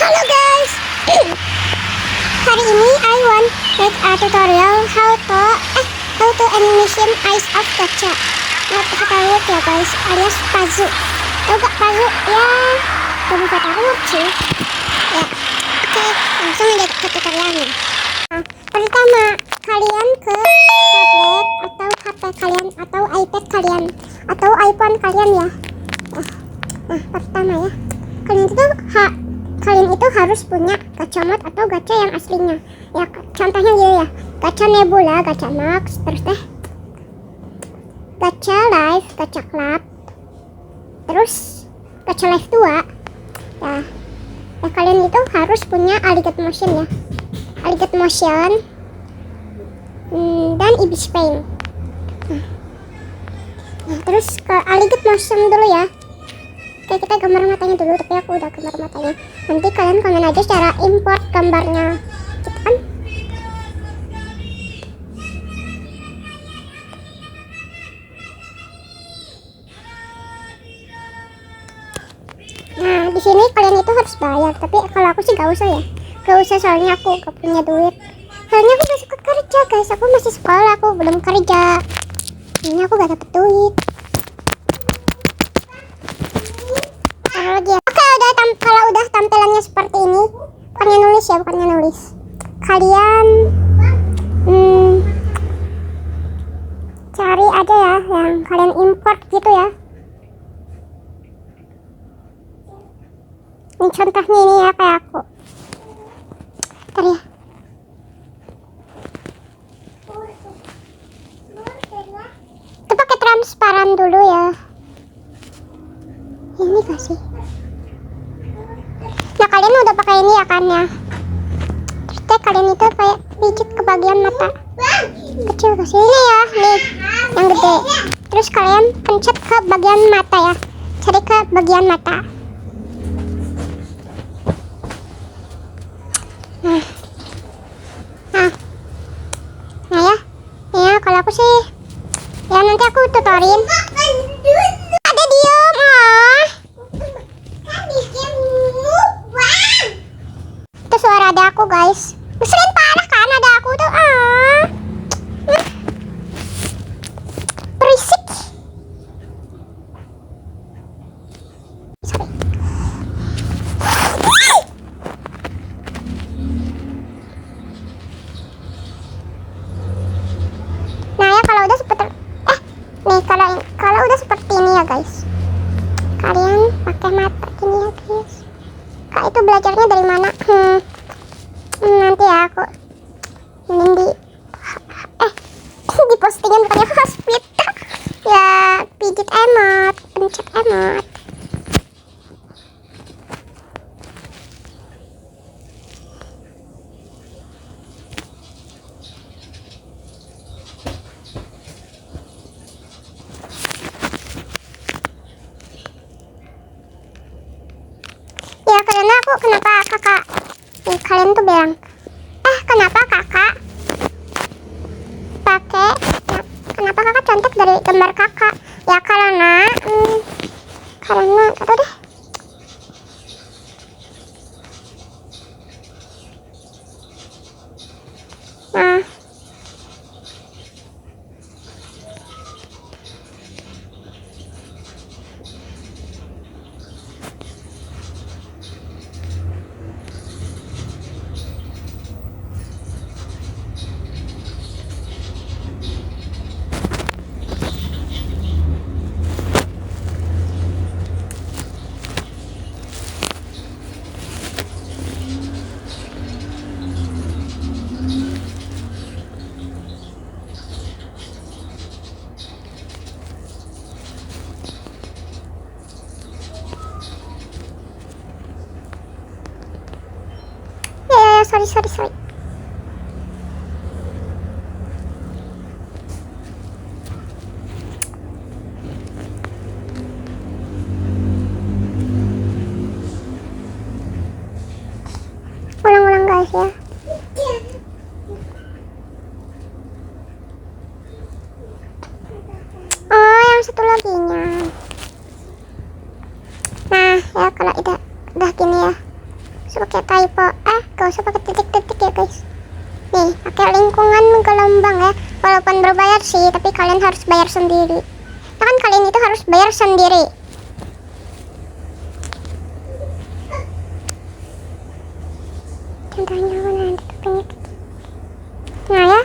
Halo guys. Hari ini I want make a tutorial how to animation eyes of gacha. Nah, kita lihat ya guys, alias Pazu. Tahu gak Pazu? Ya, belum kata huruf sih. Ya, oke, langsung aja ke tutorialnya. Nah, pertama, kalian ke tablet atau HP kalian atau iPad kalian atau iPhone kalian ya. Nah, pertama ya, kalian itu harus punya gacha mod atau gacha yang aslinya. Ya, contohnya gitu ya, gacha Nebula, gacha Max, terus gacha Live, gacha Club, terus gacha Live 2. Ya, kalian itu harus punya Alligator Motion ya, Alligator Motion dan Ibis Paint. Nah, terus ke Alligator Motion dulu ya. Oke, kita gambar matanya dulu, tapi aku udah gambar matanya. Nanti kalian komen aja cara import gambarnya, gitu kan? Nah, di sini kalian itu harus bayar, tapi kalau aku sih gak usah ya. Gak usah, soalnya aku gak punya duit. Soalnya aku gak suka kerja guys, aku masih sekolah, aku belum kerja. Ini aku gak dapet duit. Kalau udah tampilannya seperti ini, bukannya nulis ya, bukannya nulis. Kalian cari aja ya yang kalian import gitu ya. Ini contohnya ini ya, kayak aku. Bentar ya. Itu pakai transparan dulu ya. Ini kasih. Nah, kalian udah pakai ini ya kan ya. Terus kalian itu kayak pijit ke bagian mata kecil ke sini ya, nih yang gede. Terus kalian pencet ke bagian mata ya, cari ke bagian mata. Nah ya kalau aku sih ya nanti aku tutorin. Ada diem itu suara ada aku guys, ngeselin parah kan ada aku tuh berisik. Sorry. Nah ya kalau udah seperti nih, kalau udah seperti ini ya guys, kalian pakai mata gini ya guys. Kak itu belajarnya dari mana? Nanti ya aku mending di postingan bukannya hospit ya, pijit emot, pencet emot. Ya karena aku kenapa kakak kalian tuh bilang kenapa kakak pakai kenapa kakak contek dari gambar kakak ya, karena kata deh. Nah sorry. Ulang-ulang guys ya. Oh, yang satu lagi nya. Nah ya kalau udah gini ya, usah pakai typo, gak usah pakai titik-titik ya guys. Nih, pakai lingkungan gelombang ya. Walaupun berbayar sih, tapi kalian harus bayar sendiri. Ya kan kalian itu harus bayar sendiri. Contohnya mana ada penyakit. Nah ya.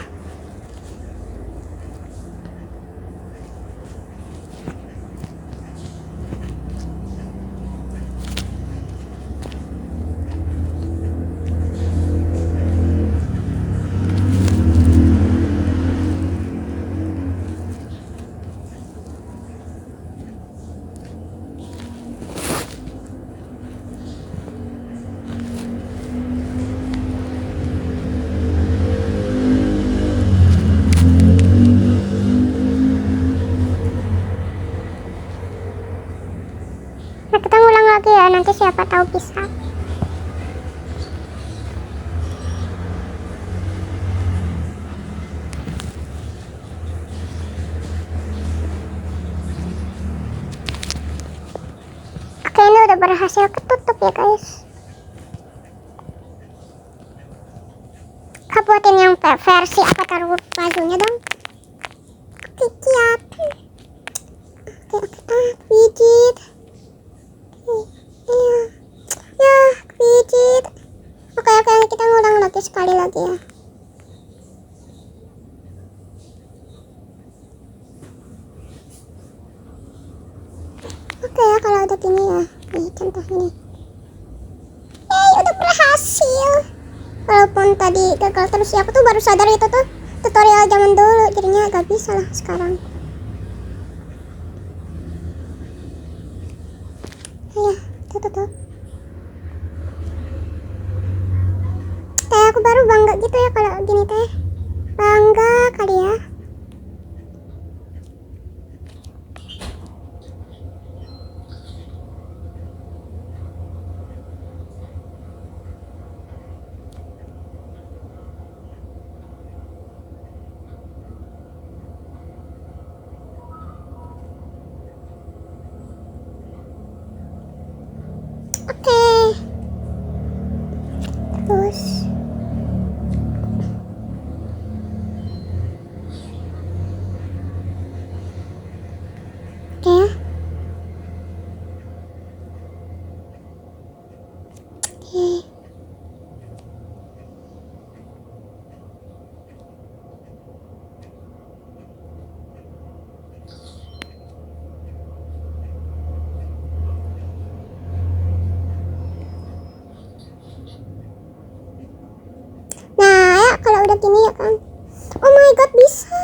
Nah, kita ngulang lagi ya, nanti siapa tahu bisa. Oke, ini udah berhasil ketutup ya guys. Buatin yang versi avatar bajunya dong. Oke, siap. Oke, pijit. Ya, pijit. Oke, kita ngulang lagi sekali lagi ya. Oke ya, kalau udah gini ya. Nih contoh ini. Udah berhasil. Walaupun tadi gagal terus ya, aku tuh baru sadar itu tuh tutorial zaman dulu, jadinya gak bisa lah sekarang. Ya, tuh. Aku baru bangga gitu ya kalau gini teh. Bangga kali ya. Oke. Terus Oke. Nah ya, kalau udah gini ya kan. Oh my god, bisa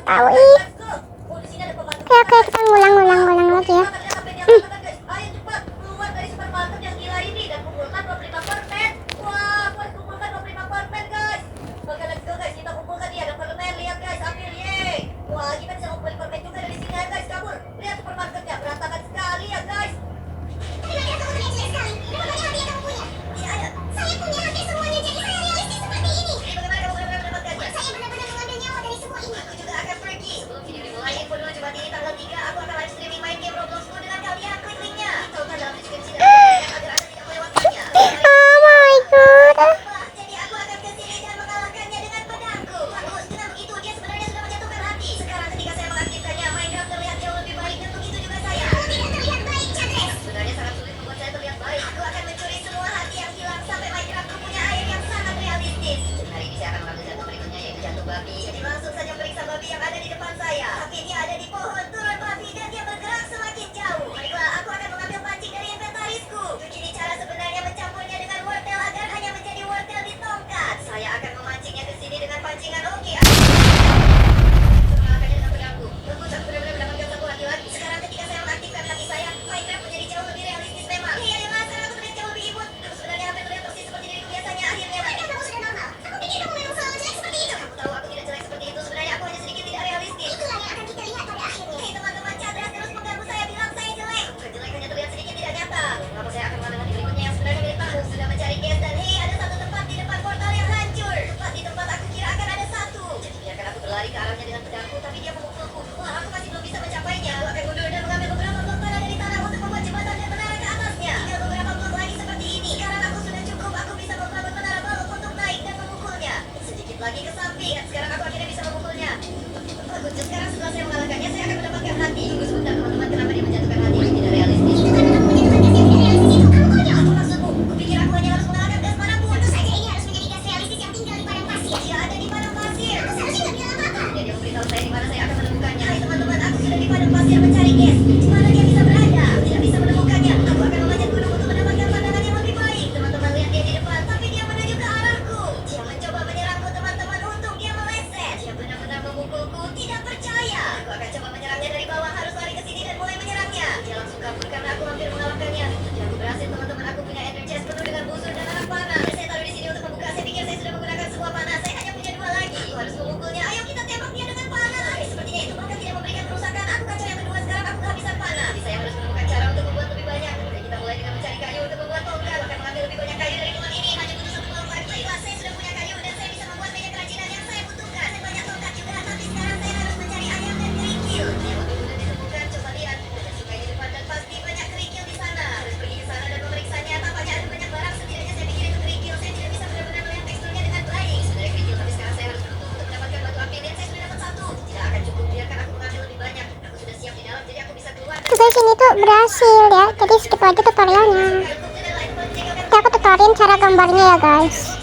tahu lagi ke samping. Sekarang aku akhirnya bisa memukulnya. Bagus, sekarang setelah saya mengalahkannya, saya akan mendapatkan hati. Tunggu sebentar teman-teman, kenapa dia menjatuhkan hati? Tidak realistis. Karena kamu menjatuhkan gas yang tidak realistis itu, kamu konyol. Apa maksudmu? Kupikir aku hanya harus mengalahkan gas manapun. Tentu saja ini harus menjadi gas realistis yang tinggal di padang pasir. Dia ada di padang pasir. Aku seharusnya nggak bilang apa-apa. Dia memberitahu saya di mana saya akan menemukannya. Hai teman-teman, aku sudah di padang pasir mencari gas. Di mana dia bisa berada? Aku tidak bisa menemukannya. Aku akan memanjat gunung untuk mendapatkan pandangan yang lebih baik. Teman-teman lihat dia di depan, tapi dia menuju ke arahku. Dia mencoba menyerangku teman-teman. Untung dia meleset. Dia benar-benar memukulku. Tidak percaya. Aku akan coba menyerangnya dari bawah. Harus lari ke sini dan mulai menyerangnya. Dia langsung kabur karena aku hampir mengalahkannya. Tapi aku berhasil teman-teman. Aku punya energi chest penuh dengan busur dan anak panah. Saya taruh di sini untuk membuka. Saya pikir saya sudah menggunakan semua panah. Saya hanya punya 2 lagi. Aku harus memukulnya. Ayo kita tembak dia dengan panah. Sepertinya itu bahkan tidak memberikan kerusakan. Aku kacau yang kedua. Sekarang aku kehabisan panah. Jadi saya harus menemukan cara untuk membuat lebih banyak. Oke, kita mulai dengan mencari kayu untuk membuat tongkat. Akan mengambil lebih banyak kayu dari tempat ini. Hanya butuh 1 tongkat. Baiklah, saya sudah punya kayu dan saya bisa membuat banyak kerajinan yang saya butuhkan. Saya banyak tongkat juga, tapi sekarang saya harus mencari ayam dan kerikil. Yang lebih mudah ditemukan, coba lihat. Ada sungai di depan dan pasti banyak kerikil di sana. Harus pergi ke sana dan memeriksanya. Tampaknya ada banyak barang. Setidaknya saya pikir itu kerikil. Saya tidak bisa benar-benar melihat teksturnya dengan baik. Sebenarnya kerikil, tapi sekarang saya harus beruntung untuk mendapatkan batu api. Lihat, saya sudah dapat 1. Tidak akan cukup. Biarkan aku mengambil lebih banyak. Aku sudah siap di dalam, jadi aku bisa keluar. Sampai sini tuh berhasil ya. Jadi skip aja tutorialnya. Nanti aku tutorin cara gambarnya ya guys.